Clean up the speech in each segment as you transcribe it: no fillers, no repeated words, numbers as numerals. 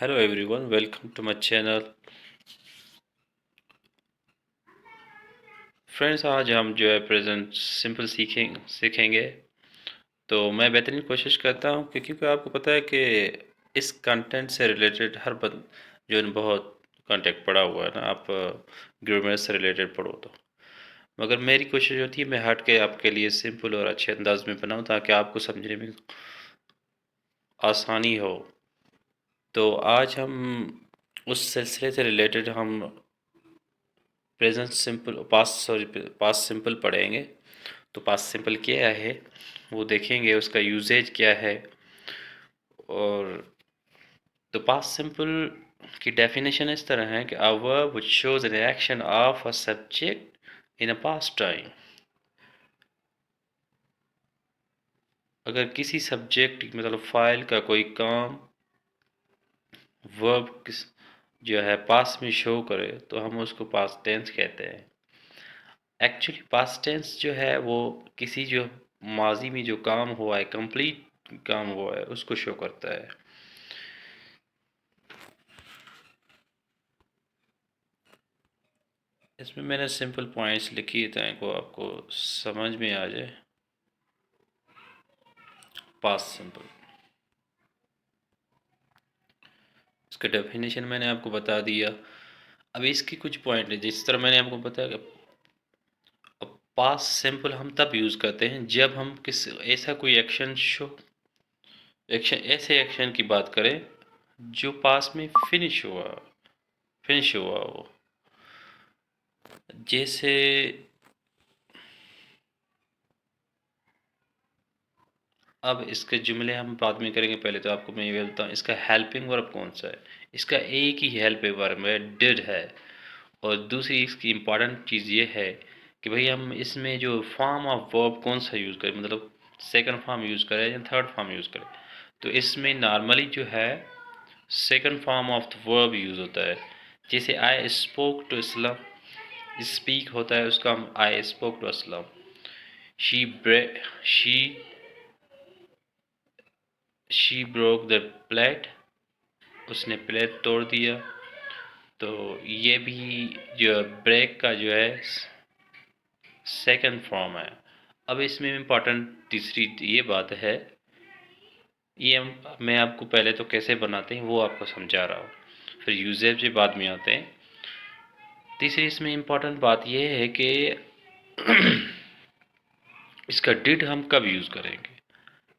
Hello everyone, welcome to my channel. Friends, आज हम जो है प्रेजेंट सिंपल सीखेंगे। तो मैं बेहतरीन कोशिश करता हूँ क्योंकि आपको पता है कि इस कंटेंट से रिलेटेड हर बंद जो है बहुत कंटेंट पड़ा हुआ है ना। आप ग्रामर से रिलेटेड पढ़ो तो, मगर मेरी कोशिश होती है मैं हट के आपके लिए सिंपल और अच्छे अंदाज में बनाऊँ ताकि आपको समझने में आसानी हो। तो आज हम उस सिलसिले से रिलेटेड हम प्रेजेंट सिंपल पास्ट सिंपल पढ़ेंगे। तो पास्ट सिंपल क्या है वो देखेंगे, उसका यूजेज क्या है। और तो पास्ट सिंपल की डेफिनेशन इस तरह है कि a verb which shows an action of a subject in a past time. अगर किसी सब्जेक्ट मतलब फाइल का कोई काम वर्ब जो है पास्ट में शो करे तो हम उसको पास्ट टेंस कहते हैं। एक्चुअली पास्ट टेंस जो है वो किसी जो माजी में जो काम हुआ है, कंप्लीट काम हुआ है, उसको शो करता है। इसमें मैंने सिंपल पॉइंट्स लिखी ताकि आपको समझ में आ जाए। पास्ट सिंपल, इसका डेफिनेशन मैंने आपको बता दिया। अब इसकी कुछ पॉइंट है, जिस तरह मैंने आपको बताया कि पास्ट सिंपल हम तब यूज़ करते हैं जब हम किस ऐसा कोई ऐसे एक्शन की बात करें जो पास्ट में फिनिश हुआ हो। जैसे अब इसके जुमले हम बाद में करेंगे, पहले तो आपको मैं ये बताऊँ इसका हेल्पिंग वर्ब कौन सा है। इसका एक ही हेल्पिंग वर्ब है, डिड है। और दूसरी इसकी इम्पॉर्टेंट चीज़ ये है कि भाई हम इसमें जो फॉर्म ऑफ वर्ब कौन सा यूज़ करें, मतलब सेकंड फॉर्म यूज़ करें या थर्ड फॉर्म यूज़ करें। तो इसमें नॉर्मली जो है second form of the verb use होता है। जैसे I spoke to Islam, speak होता है उसका हम I spoke to Aslam. She she she broke the plate, उसने प्लेट तोड़ दिया। तो ये भी जो ब्रेक का जो है सेकंड फॉर्म है। अब इसमें इम्पॉर्टेंट तीसरी ये बात है, ये मैं आपको पहले तो कैसे बनाते हैं वो आपको समझा रहा हूँ, फिर यूजेज भी बाद में आते हैं। तीसरी इसमें इम्पॉर्टेंट बात ये है कि इसका डिड हम कब यूज़ करेंगे।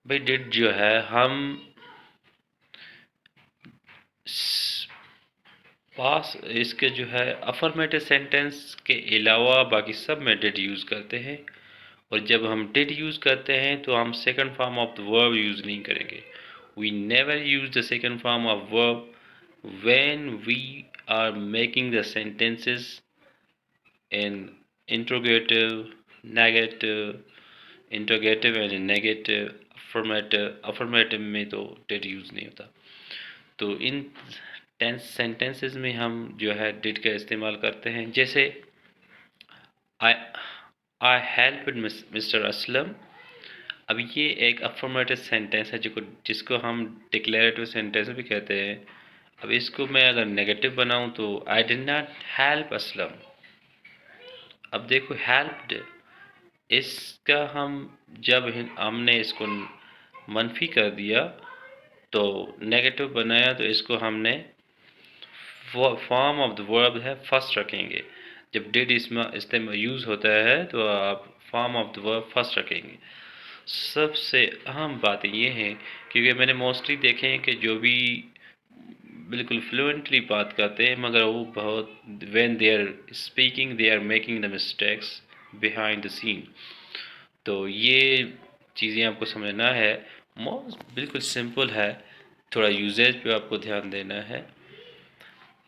भाई डिड जो है हम पास इसके जो है अफर्मेटिव सेंटेंस के अलावा बाकी सब में डिड यूज़ करते हैं। और जब हम डिड यूज़ करते हैं तो हम second form of the verb use नहीं करेंगे। We never use the second form of verb when we are making the sentences in interrogative, negative and negative. Affirmative में तो डिड यूज़ नहीं होता। तो इन टेंस सेंटेंसेस में हम जो है डिड का इस्तेमाल करते हैं। जैसे आई आई हेल्प मिस्टर असलम। अब ये एक अफर्मेटिव सेंटेंस है जिसको हम डिक्लेरेटिव सेंटेंस भी कहते हैं। अब इसको मैं अगर नेगेटिव बनाऊं तो I did not help Aslam. अब देखो हेल्प्ड, इसका हम जब हमने इसको मनफी कर दिया तो नेगेटिव बनाया तो इसको हमने फॉर्म ऑफ द वर्ब है फर्स्ट रखेंगे। जब डिड इसमें इस्तेमाल यूज़ होता है तो आप form of the verb first रखेंगे। सबसे अहम बात ये है, क्योंकि मैंने मोस्टली देखे हैं कि जो भी बिल्कुल फ्लुएंटली बात करते हैं मगर वो बहुत when they are speaking they are making the mistakes behind the scene. तो ये चीज़ें आपको समझना है। मोस्ट बिल्कुल सिंपल है, थोड़ा यूजेज पे आपको ध्यान देना है।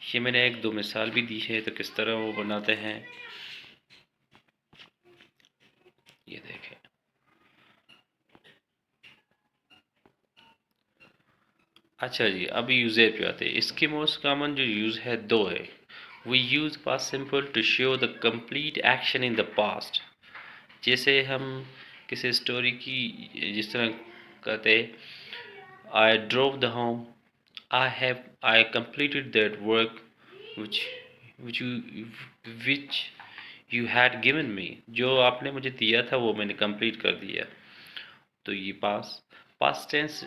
ये मैंने एक दो मिसाल भी दी है तो किस तरह वो बनाते हैं ये देखें। अच्छा जी, अभी यूजेज पे आते हैं। इसके मोस्ट कॉमन जो यूज़ है दो है। We use past simple to show the complete action in the past. जैसे हम किसी स्टोरी की जिस तरह कहते I drove the home, I completed that work which which you which you had given me, जो आपने मुझे दिया था वो मैंने कंप्लीट कर दिया। तो ये पास्ट टेंस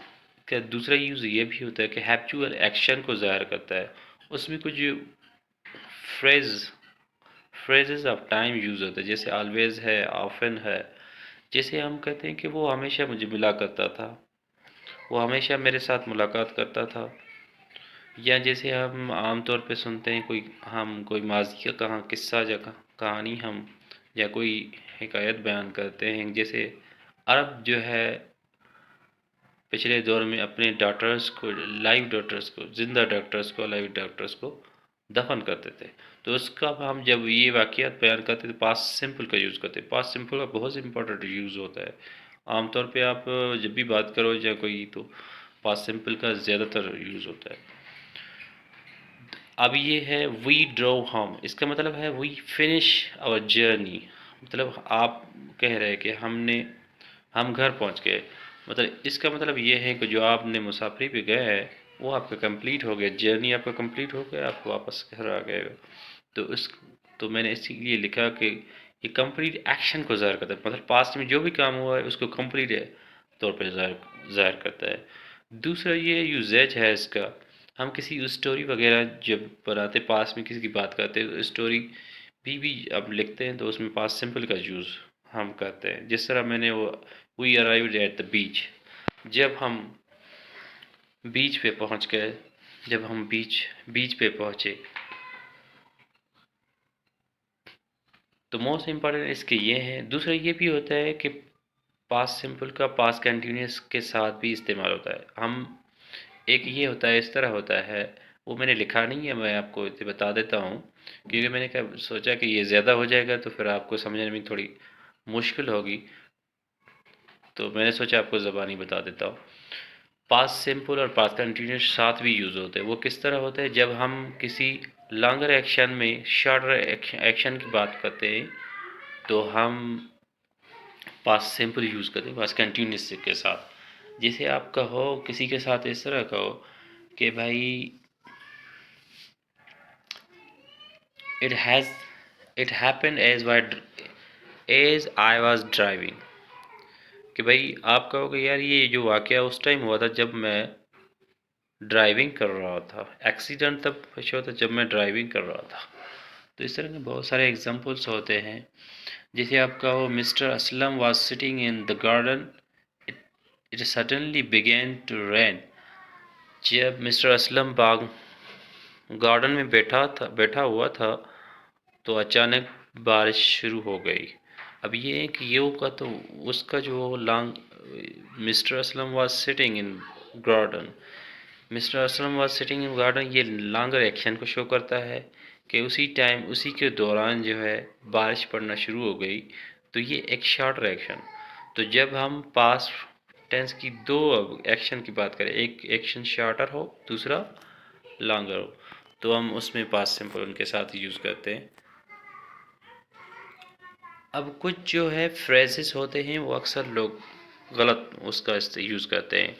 का दूसरा यूज़ ये भी होता है कि हैप्चुअल एक्शन को ज़ाहिर करता है। उसमें कुछ phrase phrases of time use होता है, जैसे ऑलवेज है, ऑफन है। जैसे हम कहते हैं कि वो हमेशा मुझे मिला करता था, वो हमेशा मेरे साथ मुलाकात करता था। या जैसे हम आम तौर पे सुनते हैं कोई माज़ी का किस्सा या कहानी हम या कोई हिकायत बयान करते हैं, जैसे अरब जो है पिछले दौर में अपने डॉटर्स को, जिंदा डॉक्टर्स को, लाइव डॉक्टर्स को दफन करते थे। तो उसका हम जब ये वाक़यात बयान करते थे पास्ट सिंपल का यूज़ करते। पास्ट सिंपल का बहुत इंपॉर्टेंट यूज़ होता है। आमतौर पे आप जब भी बात करो या कोई, तो पास्ट सिंपल का ज़्यादातर यूज़ होता है। अब ये है वी ड्रो होम, इसका मतलब है वी फिनिश आवर जर्नी। मतलब आप कह रहे हैं कि हम घर पहुंच गए। मतलब इसका मतलब ये है कि जो आपने मुसाफरी पे गए हैं वो आपका कंप्लीट हो गया, जर्नी आपका कंप्लीट हो गया, आप वापस घर आ गए। तो इस तो मैंने इसीलिए लिखा कि ये कंप्लीट एक्शन को ज़ाहिर करता है, मतलब पास्ट में जो भी काम हुआ है उसको कंप्लीट तौर पर ज़ाहिर ज़ाहिर करता है। दूसरा ये यूजेज है इसका, हम किसी स्टोरी वगैरह जब बनाते, पास्ट में किसी की बात करते हैं तो स्टोरी भी अब लिखते हैं, तो उसमें पास्ट सिंपल का यूज़ हम करते हैं। जिस तरह मैंने वो we arrived at the beach, जब हम बीच पे पहुंच गए, जब हम बीच बीच पे पहुंचे। तो मोस्ट इम्पॉर्टेंट इसके ये है। दूसरा ये भी होता है कि पास्ट सिंपल का पास्ट कंटिन्यूस के साथ भी इस्तेमाल होता है। हम एक ये होता है, इस तरह होता है, वो मैंने लिखा नहीं है, मैं आपको इसे बता देता हूँ, क्योंकि मैंने क्या सोचा कि ये ज़्यादा हो जाएगा तो फिर आपको समझने में थोड़ी मुश्किल होगी, तो मैंने सोचा आपको ज़बानी बता देता हूँ। पास्ट सिंपल और पास्ट कंटिन्यूस साथ भी यूज़ होते हैं। वो किस तरह होते हैं, जब हम किसी लॉन्गर एक्शन में शॉर्टर एक्शन की बात करते हैं तो हम पास्ट सिंपल यूज़ करते हैं पास्ट कंटिन्यूस के साथ। जैसे आप कहो किसी के साथ इस तरह कहो कि भाई it has it happened as I was driving, कि भाई आप कहोगे यार ये जो वाक़या उस टाइम हुआ था जब मैं ड्राइविंग कर रहा था। एक्सीडेंट तब हुआ था जब मैं ड्राइविंग कर रहा था। तो इस तरह के बहुत सारे एग्जांपल्स होते हैं। जैसे आप कहो mister Aslam was sitting in the garden, it it suddenly began to rain. जब मिस्टर असलम बाग गार्डन में बैठा हुआ था तो अचानक बारिश शुरू हो गई। अब ये है कि ये होगा तो उसका जो long mister Aslam was sitting in garden, mister Aslam was sitting in garden, ये लॉन्गर एक्शन को शो करता है कि उसी टाइम उसी के दौरान जो है बारिश पड़ना शुरू हो गई। तो ये एक शॉर्ट एक्शन। तो जब हम पास्ट टेंस की दो एक्शन की बात करें, एक एक्शन शॉर्टर हो, दूसरा लॉन्गर हो, तो हम उसमें पास्ट सिंपल उनके साथ यूज़ करते हैं। अब कुछ जो है फ्रेजेस होते हैं वो अक्सर लोग गलत उसका यूज़ करते हैं।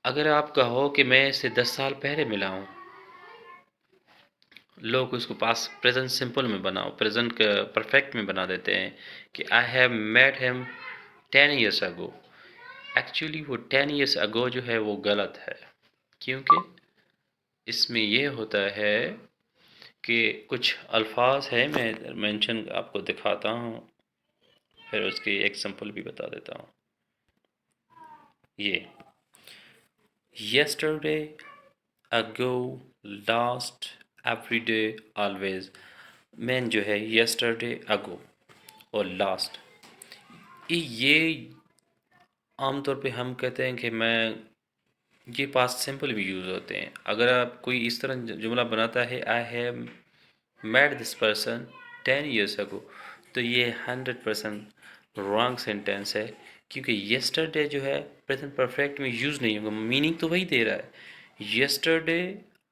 अगर आप कहो कि मैं इससे 10 साल पहले मिला हूँ, लोग उसको पास प्रेजेंट सिंपल में बनाओ, प्रेजेंट परफेक्ट में बना देते हैं कि I have met him 10 years ago. Actually वो 10 years अगो जो है वो गलत है, क्योंकि इसमें ये होता है कि कुछ अल्फाज है, मैं मेंशन आपको दिखाता हूँ, फिर उसकी एग्जांपल भी बता देता हूँ। ये yesterday, ago, last, everyday, always। Man जो है yesterday, ago और लास्ट, ये आमतौर पे हम कहते हैं कि मैं, ये पास्ट सिंपल भी यूज़ होते हैं। अगर आप कोई इस तरह जुमला बनाता है I have met this person 10 years ago, तो ये 100% रॉन्ग सेंटेंस है, क्योंकि येस्टरडे जो है प्रेजेंट परफेक्ट में यूज़ नहीं होगा, मीनिंग तो वही दे रहा है। येस्टरडे,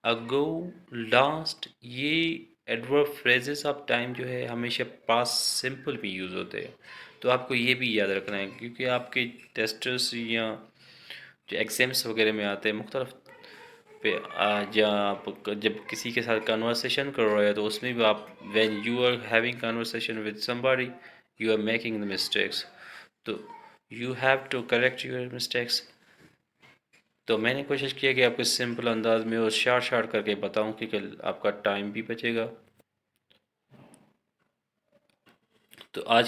अगो, लास्ट, ये एडवर्ब फ्रेजेस ऑफ टाइम जो है हमेशा पास्ट सिंपल में यूज़ होते हैं। तो आपको ये भी याद रखना है, क्योंकि आपके टेस्टर्स या जो एग्ज़ाम्स वगैरह में आते हैं मुख्तलिफ पे या आप जब किसी के साथ कन्वर्सेशन कर रहे हो तो उसमें भी आप when you are having conversation with somebody you are making the mistakes, तो you have to correct your mistakes. तो मैंने कोशिश किया कि आपको सिंपल अंदाज में और शार्ट शार्ट करके बताऊं कि कल आपका टाइम भी बचेगा। तो आज